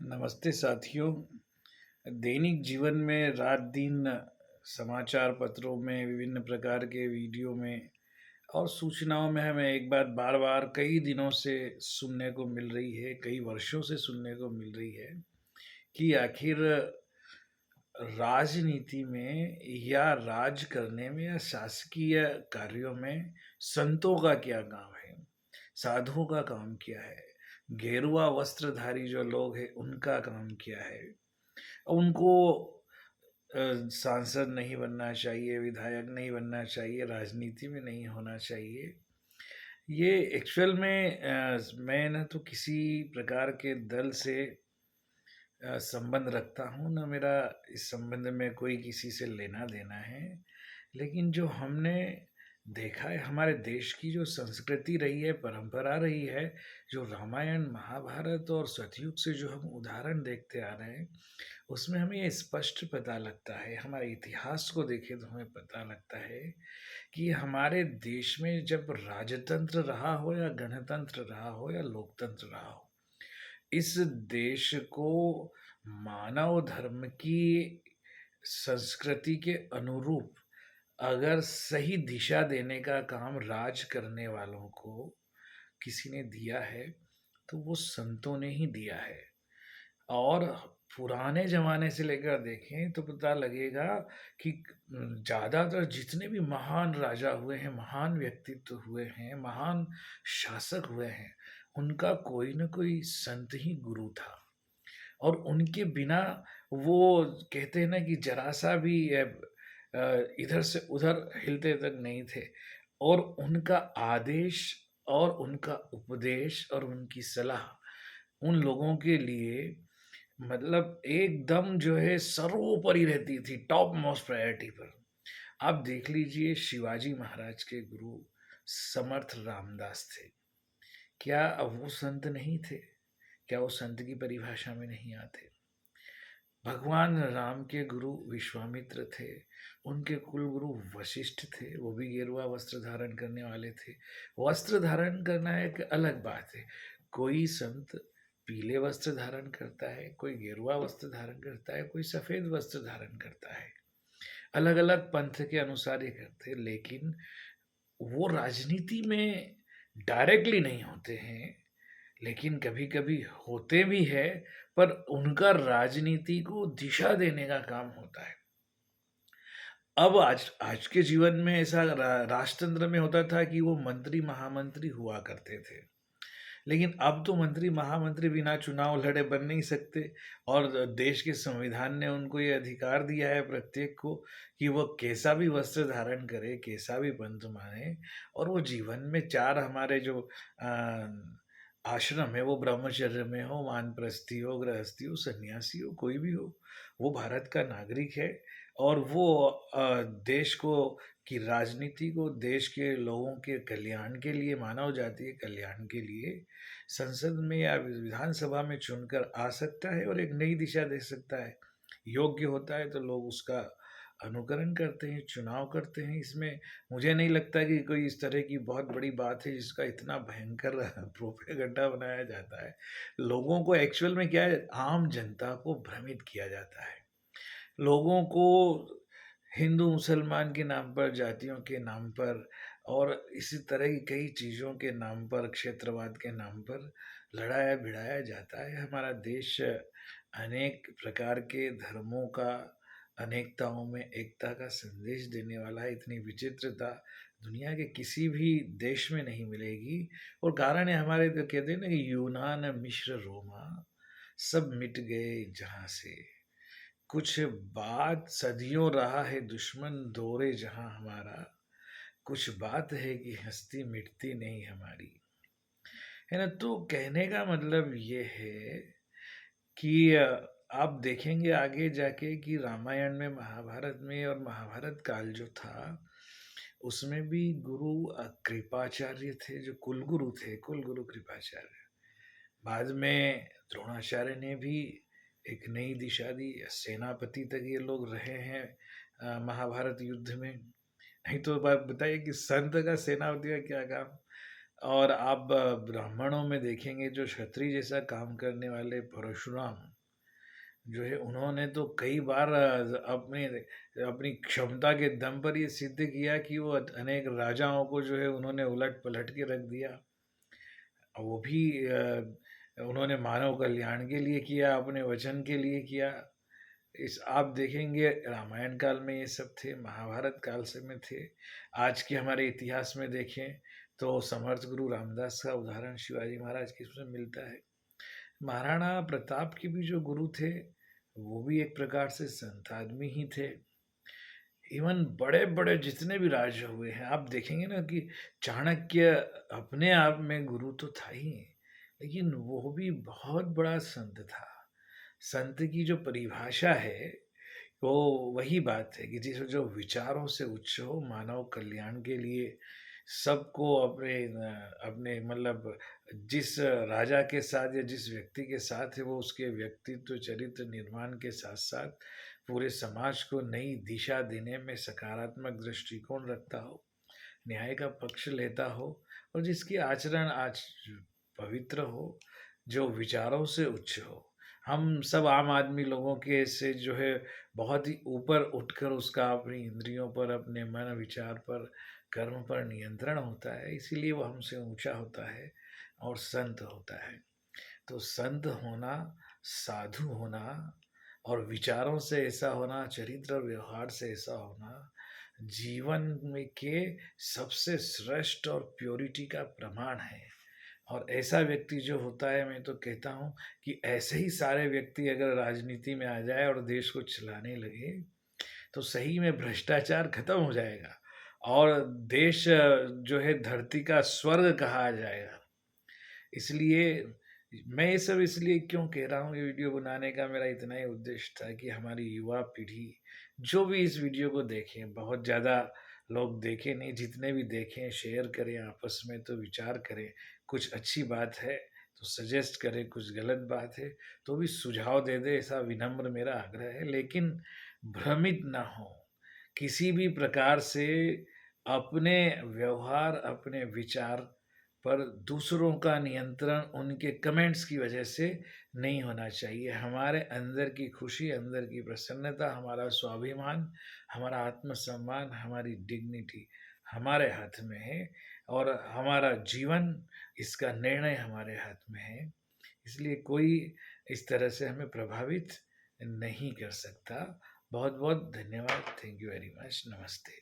नमस्ते साथियों। दैनिक जीवन में रात दिन समाचार पत्रों में विभिन्न प्रकार के वीडियो में और सूचनाओं में हमें एक बात बार बार कई दिनों से सुनने को मिल रही है, कई वर्षों से सुनने को मिल रही है कि आखिर राजनीति में या राज करने में या शासकीय कार्यों में संतों का क्या काम है, साधुओं का काम क्या है, गेरुआ वस्त्रधारी जो लोग हैं उनका काम क्या है। उनको सांसद नहीं बनना चाहिए, विधायक नहीं बनना चाहिए, राजनीति में नहीं होना चाहिए। ये एक्चुअल में मैं ना तो किसी प्रकार के दल से संबंध रखता हूँ, ना मेरा इस संबंध में कोई किसी से लेना देना है। लेकिन जो हमने देखा है, हमारे देश की जो संस्कृति रही है, परंपरा रही है, जो रामायण महाभारत और सतयुग से जो हम उदाहरण देखते आ रहे हैं, उसमें हमें ये स्पष्ट पता लगता है, हमारे इतिहास को देखें तो हमें पता लगता है कि हमारे देश में जब राजतंत्र रहा हो या गणतंत्र रहा हो या लोकतंत्र रहा हो, इस देश को मानव धर्म की संस्कृति के अनुरूप अगर सही दिशा देने का काम राज करने वालों को किसी ने दिया है, तो वो संतों ने ही दिया है। और पुराने ज़माने से लेकर देखें तो पता लगेगा कि ज़्यादातर जितने भी महान राजा हुए हैं, महान व्यक्तित्व हुए हैं, महान शासक हुए हैं, उनका कोई न कोई संत ही गुरु था। और उनके बिना वो कहते हैं ना कि ज़रा-सा भी इधर से उधर हिलते तक नहीं थे। और उनका आदेश और उनका उपदेश और उनकी सलाह उन लोगों के लिए मतलब एकदम जो है सर्वोपरि रहती थी, टॉप मोस्ट प्रायोरिटी पर। आप देख लीजिए शिवाजी महाराज के गुरु समर्थ रामदास थे। क्या वो संत नहीं थे? क्या वो संत की परिभाषा में नहीं आते? भगवान राम के गुरु विश्वामित्र थे, उनके कुल गुरु वशिष्ठ थे, वो भी गेरुआ वस्त्र धारण करने वाले थे। वस्त्र धारण करना एक अलग बात है। कोई संत पीले वस्त्र धारण करता है, कोई गेरुआ वस्त्र धारण करता है, कोई सफ़ेद वस्त्र धारण करता है। अलग-अलग पंथ के अनुसार ये करते हैं, लेकिन वो राजनीति में डायरेक्टली नहीं होते हैं, लेकिन कभी-कभी होते भी हैं, पर उनका राजनीति को दिशा देने का काम होता है। अब आज आज के जीवन में ऐसा राजतंत्र में होता था कि वो मंत्री महामंत्री हुआ करते थे। लेकिन अब तो मंत्री महामंत्री बिना चुनाव लड़े बन नहीं सकते। और देश के संविधान ने उनको ये अधिकार दिया है प्रत्येक को कि वो कैसा भी वस्त्र धारण करे, कैसा भी पंथ माने, और वो जीवन में चार हमारे जो आश्रम है, वो ब्रह्मचर्य में हो, वानप्रस्थी हो, गृहस्थी हो, सन्यासी हो, कोई भी हो, वो भारत का नागरिक है। और वो देश को की राजनीति को देश के लोगों के कल्याण के लिए, मानव जाति के कल्याण के लिए संसद में या विधानसभा में चुनकर आ सकता है और एक नई दिशा दे सकता है। योग्य होता है तो लोग उसका अनुकरण करते हैं, चुनाव करते हैं। इसमें मुझे नहीं लगता कि कोई इस तरह की बहुत बड़ी बात है जिसका इतना भयंकर प्रोपेगेंडा बनाया जाता है। लोगों को एक्चुअल में क्या है, आम जनता को भ्रमित किया जाता है। लोगों को हिंदू मुसलमान के नाम पर, जातियों के नाम पर और इसी तरह की कई चीज़ों के नाम पर, क्षेत्रवाद के नाम पर लड़ाया भिड़ाया जाता है। हमारा देश अनेक प्रकार के धर्मों का, अनेकताओं में एकता का संदेश देने वाला है। इतनी विचित्रता दुनिया के किसी भी देश में नहीं मिलेगी। और कारण है हमारे, तो कहते हैं ना कि यूनान मिश्र रोमा सब मिट गए जहाँ से। कुछ बात सदियों रहा है दुश्मन दौरे जहां हमारा, कुछ बात है कि हस्ती मिटती नहीं हमारी। है ना? तो कहने का मतलब ये है कि आप देखेंगे आगे जाके कि रामायण में, महाभारत में, और महाभारत काल जो था उसमें भी गुरु कृपाचार्य थे, जो कुलगुरु थे, कुलगुरु कृपाचार्य। बाद में द्रोणाचार्य ने भी एक नई दिशा दी, सेनापति तक ये लोग रहे हैं महाभारत युद्ध में। नहीं तो बात बताइए कि संत का सेनापति का क्या काम? और आप ब्राह्मणों में देखेंगे जो क्षत्रिय जैसा काम करने वाले परशुराम जो है, उन्होंने तो कई बार अपने अपनी क्षमता के दम पर ये सिद्ध किया कि वो अनेक राजाओं को जो है उन्होंने उलट पलट के रख दिया। वो भी उन्होंने मानव कल्याण के लिए किया, अपने वचन के लिए किया। इस आप देखेंगे रामायण काल में ये सब थे, महाभारत काल से में थे। आज के हमारे इतिहास में देखें तो समर्थ गुरु रामदास का उदाहरण शिवाजी महाराज के उसमें मिलता है। महाराणा प्रताप के भी जो गुरु थे, वो भी एक प्रकार से संत आदमी ही थे। इवन बड़े-बड़े जितने भी राजा हुए हैं, आप देखेंगे ना कि चाणक्य अपने आप में गुरु तो था ही, लेकिन वो भी बहुत बड़ा संत था। संत की जो परिभाषा है, वो वही बात है कि जिस जो विचारों से उच्च हो, मानव कल्याण के लिए सबको अपने मतलब जिस राजा के साथ या जिस व्यक्ति के साथ है, वो उसके व्यक्तित्व, चरित्र निर्माण के साथ-साथ पूरे समाज को नई दिशा देने में सकारात्मक दृष्टिकोण रखता हो, न्याय का पक्ष लेता हो और जिसकी आचरण आज पवित्र हो, जो विचारों से उच्च हो। हम सब आम आदमी लोगों के से जो है बहुत ही ऊपर उठकर उसका अपनी इंद्रियों पर, अपने मन विचार पर, कर्म पर नियंत्रण होता है, इसीलिए वो हमसे ऊँचा होता है और संत होता है। तो संत होना, साधु होना और विचारों से ऐसा होना, चरित्र और व्यवहार से ऐसा होना, जीवन में के सबसे श्रेष्ठ और प्योरिटी का प्रमाण है। और ऐसा व्यक्ति जो होता है, मैं तो कहता हूँ कि ऐसे ही सारे व्यक्ति अगर राजनीति में आ जाए और देश को चलाने लगे, तो सही में भ्रष्टाचार खत्म हो जाएगा और देश जो है धरती का स्वर्ग कहा जाएगा। इसलिए मैं ये सब इसलिए क्यों कह रहा हूँ, ये वीडियो बनाने का मेरा इतना ही उद्देश्य था कि हमारी युवा पीढ़ी जो भी इस वीडियो को देखें, बहुत ज़्यादा लोग देखें नहीं, जितने भी देखें शेयर करें आपस में, तो विचार करें। कुछ अच्छी बात है तो सजेस्ट करें, कुछ गलत बात है तो भी सुझाव दे दें, ऐसा विनम्र मेरा आग्रह है। लेकिन भ्रमित ना हो किसी भी प्रकार से, अपने व्यवहार, अपने विचार पर दूसरों का नियंत्रण उनके कमेंट्स की वजह से नहीं होना चाहिए। हमारे अंदर की खुशी, अंदर की प्रसन्नता, हमारा स्वाभिमान, हमारा आत्मसम्मान, हमारी डिग्निटी हमारे हाथ में है और हमारा जीवन, इसका निर्णय हमारे हाथ में है। इसलिए कोई इस तरह से हमें प्रभावित नहीं कर सकता। बहुत-बहुत धन्यवाद। Thank you very much. नमस्ते।